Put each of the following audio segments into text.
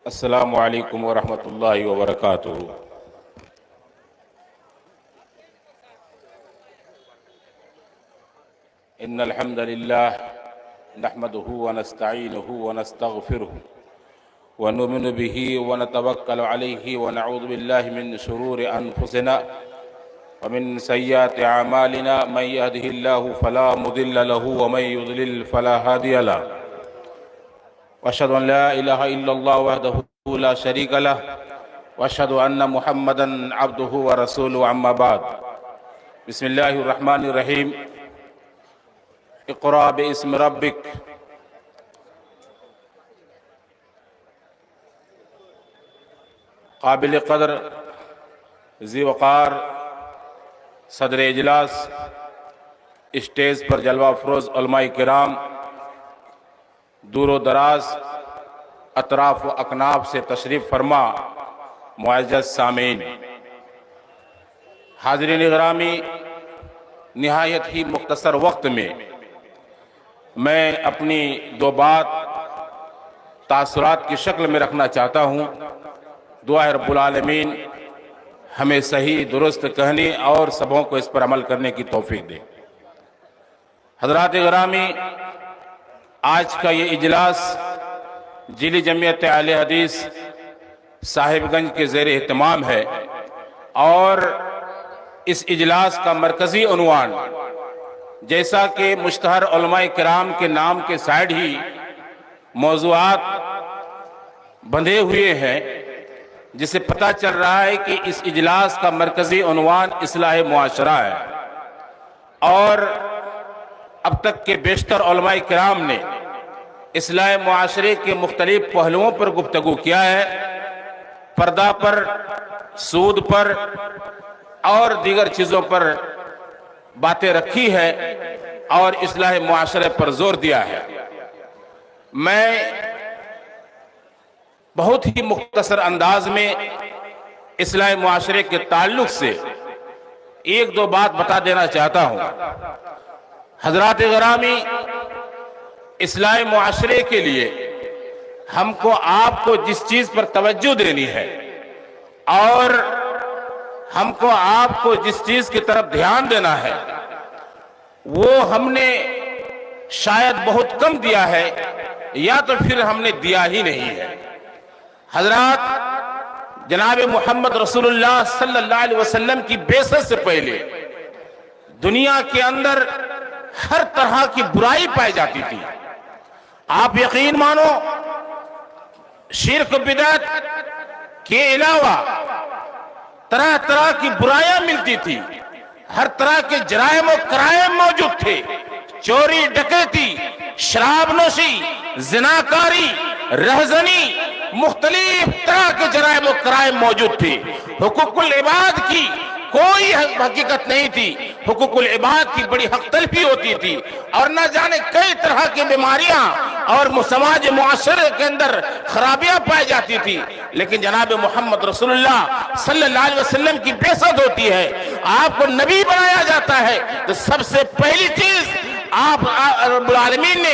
السلام علیکم ورحمۃ اللہ وبرکاتہ۔ ان الحمد للہ نحمده ونستعینه ونستغفره ونؤمن به ونتوکل علیہ ونعوذ باللہ من شرور انفسنا ومن سیئات اعمالنا من يهده اللہ فلا مضل له ومن يضلل فلا هادی له واشهد ان لا الہ الا اللہ وحدہ لا شریک لہ واشهد ان محمدا عبدہ ورسولہ اما بعد۔ بسم اللہ الرحمن الرحیم۔ اقرأ باسم ربک۔ قابل قدر ذی وقار صدر اجلاس، اسٹیج پر جلوہ افروز علماء کرام، دور و دراز اطراف و اکناف سے تشریف فرما معزز سامعین، حاضرین گرامی، نہایت ہی مختصر وقت میں میں اپنی دو بات تاثرات کی شکل میں رکھنا چاہتا ہوں۔ دعا رب العالمین ہمیں صحیح درست کہنے اور سبوں کو اس پر عمل کرنے کی توفیق دے۔ حضرات گرامی، آج کا یہ اجلاس ضلعی جمعیت اہل حدیث صاحب گنج کے زیر اہتمام ہے، اور اس اجلاس کا مرکزی عنوان، جیسا کہ مشتہر علماء کرام کے نام کے سائیڈ ہی موضوعات بندھے ہوئے ہیں، جسے پتہ چل رہا ہے کہ اس اجلاس کا مرکزی عنوان اصلاح معاشرہ ہے، اور اب تک کے بیشتر علماء کرام نے اصلاح معاشرے کے مختلف پہلوؤں پر گفتگو کیا ہے، پردہ پر، سود پر اور دیگر چیزوں پر باتیں رکھی ہے، اور اصلاح معاشرے پر زور دیا ہے۔ میں بہت ہی مختصر انداز میں اصلاح معاشرے کے تعلق سے ایک دو بات بتا دینا چاہتا ہوں۔ حضرات گرامی، اصلاح معاشرے کے لیے ہم کو آپ کو جس چیز پر توجہ دینی ہے، اور ہم کو آپ کو جس چیز کی طرف دھیان دینا ہے، وہ ہم نے شاید بہت کم دیا ہے، یا تو پھر ہم نے دیا ہی نہیں ہے۔ حضرات، جناب محمد رسول اللہ صلی اللہ علیہ وسلم کی بعثت سے پہلے دنیا کے اندر ہر طرح کی برائی پائی جاتی تھی۔ آپ یقین مانو، شرک بدعت کے علاوہ طرح طرح کی برائیاں ملتی تھی، ہر طرح کے جرائم و کرائم موجود تھے، چوری ڈکیتی، شراب نوشی، زناکاری، رہزنی، مختلف طرح کے جرائم و کرائم موجود تھے۔ حقوق العباد کی کوئی حقیقت نہیں تھی، حقوق العباد کی بڑی حق تلفی ہوتی تھی، اور نہ جانے کئی طرح کی بیماریاں اور سماج معاشرے کے اندر خرابیاں پائی جاتی تھی۔ لیکن جناب محمد رسول اللہ صلی اللہ علیہ وسلم کی بعثت ہوتی ہے، آپ کو نبی بنایا جاتا ہے، تو سب سے پہلی چیز آپ رب العالمین نے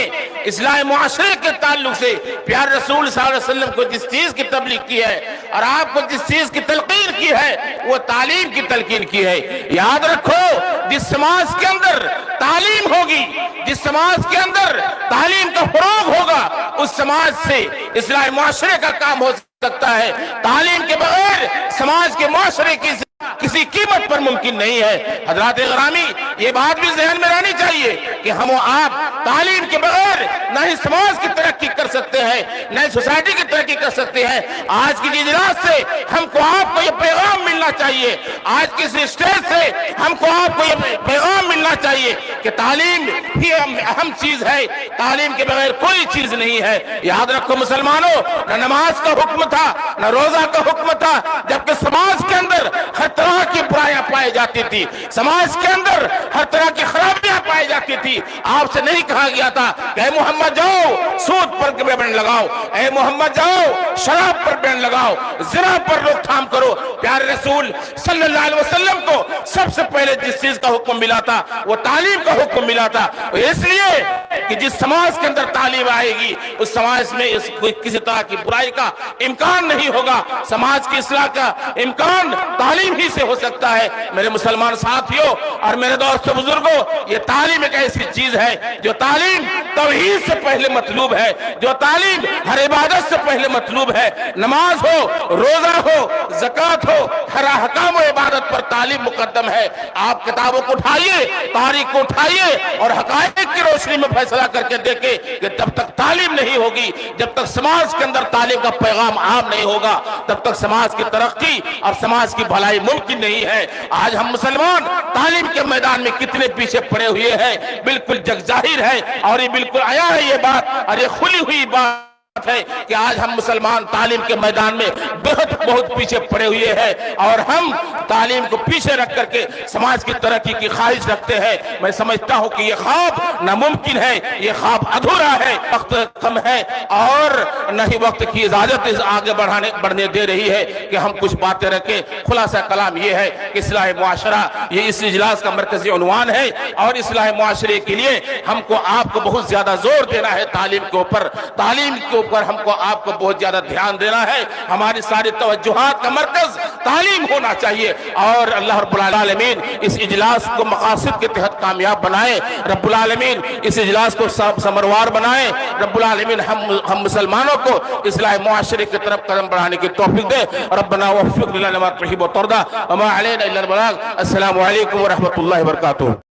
اصلاح معاشرے کے تعلق سے پیار رسول صلی اللہ علیہ وسلم کو جس چیز کی تبلیغ کی ہے، اور آپ کو جس چیز کی تلقین کی ہے، وہ تعلیم کی تلقین کی ہے۔ یاد رکھو، جس سماج کے اندر تعلیم ہوگی، جس سماج کے اندر تعلیم کا فروغ ہوگا، اس سماج سے اصلاح معاشرے کا کام ہو سکتا ہے۔ تعلیم کے بغیر سماج کے معاشرے کی کسی قیمت پر ممکن نہیں ہے۔ حضرات گرامی، یہ بات بھی ذہن میں رہنی چاہیے کہ ہم و آپ تعلیم کے بغیر نہ ہی سماج کی ترقی کر سکتے ہیں، نہ ہی سوسائٹی کی ترقی کر سکتے ہیں۔ آج کی اجلاس سے ہم کو آپ کو یہ پیغام ملنا چاہیے، آج کی اس اسٹیج سے ہم کو آپ کو یہ پیغام ملنا چاہیے کہ تعلیم ہی اہم چیز ہے، تعلیم کے بغیر کوئی چیز نہیں ہے۔ یاد رکھو مسلمانوں، نہ نماز کا حکم تھا، نہ روزہ کا حکم تھا، جبکہ سماج کے اندر ہر طرح کی برائیاں پائی جاتی تھی، سماج کے اندر ہر طرح کی خرابیاں پائی جاتی تھی۔ آپ سے نہیں کہا گیا تھا کہ اے محمد جاؤ سود پر بین لگاؤ، اے محمد جاؤ شراب پر بین لگاؤ، زنا پر روک تھام کرو۔ پیارے رسول صلی اللہ علیہ وسلم کو سب سے پہلے جس چیز کا حکم ملا تھا وہ تعلیم کا حکم ملا تھا، اس لیے کہ جس سماج کے اندر تعلیم آئے گی اس سماج میں کسی طرح کی برائی کا امکان نہیں ہوگا، سماج کی اصلاح کا امکان تعلیم ہی سے ہو سکتا ہے۔ میرے مسلمان ساتھیوں اور میرے دوستوں بزرگوں، یہ تعلیم ایک ایسی چیز ہے جو تعلیم توحید سے پہلے مطلوب ہے، جو تعلیم ہر عبادت سے پہلے مطلوب ہے۔ نماز ہو، روزہ ہو، زکوٰۃ ہو، ہر احکام و عبادت پر تعلیم مقدم ہے۔ آپ کتابوں کو اٹھائیے، تاریخ کو اٹھائیے اور حقائق کی روشنی میں فیصلہ کر کے دیکھیں کہ جب تک تعلیم نہیں ہوگی، جب تک سماج کے اندر تعلیم کا پیغام عام نہیں ہوگا، تب تک سماج کی ترقی اور سماج کی بھلائی ممکن نہیں ہے۔ آج ہم مسلمان تعلیم کے میدان میں کتنے پیچھے پڑے ہوئے ہیں، بالکل جگ ظاہر ہے اور یہ بالکل آیا ہے یہ بات، اور یہ کھلی ہوئی بات ہے کہ آج ہم مسلمان تعلیم کے میدان میں بہت پیچھے پڑے ہوئے ہیں، اور ہم تعلیم کو پیچھے رکھ کر کے سماج کی ترقی کی خواہش رکھتے ہیں۔ میں سمجھتا ہوں کہ یہ خواب ناممکن ہے، یہ خواب ادھورا ہے، وقت کم ہے اور نہ ہی وقت کی اجازت آگے بڑھنے دے رہی ہے کہ ہم کچھ باتیں رکھیں۔ خلاصہ کلام یہ ہے کہ اصلاح معاشرہ یہ اس اجلاس کا مرکزی عنوان ہے، اور اصلاح معاشرے کے لیے ہم کو آپ کو بہت زیادہ زور دینا ہے تعلیم کے اوپر، تعلیم کے اوپر ہم کو آپ کو بہت زیادہ دھیان دینا ہے۔ ہماری ساری توجہات کا مرکز تعلیم ہونا چاہیے، اور اللہ رب العالمین اس اجلاس کو مقاصد کے تحت کامیاب بنائے، رب العالمین اس اجلاس کو ثمروار بنائے، رب العالمین ہم مسلمانوں کو اصلاح معاشرے کی طرف قدم بڑھانے کی توفیق دے۔ ربنا وفق لنا ما تحب وترضى وما علينا الا البلاغ۔ السلام علیکم ورحمۃ اللہ وبرکاتہ۔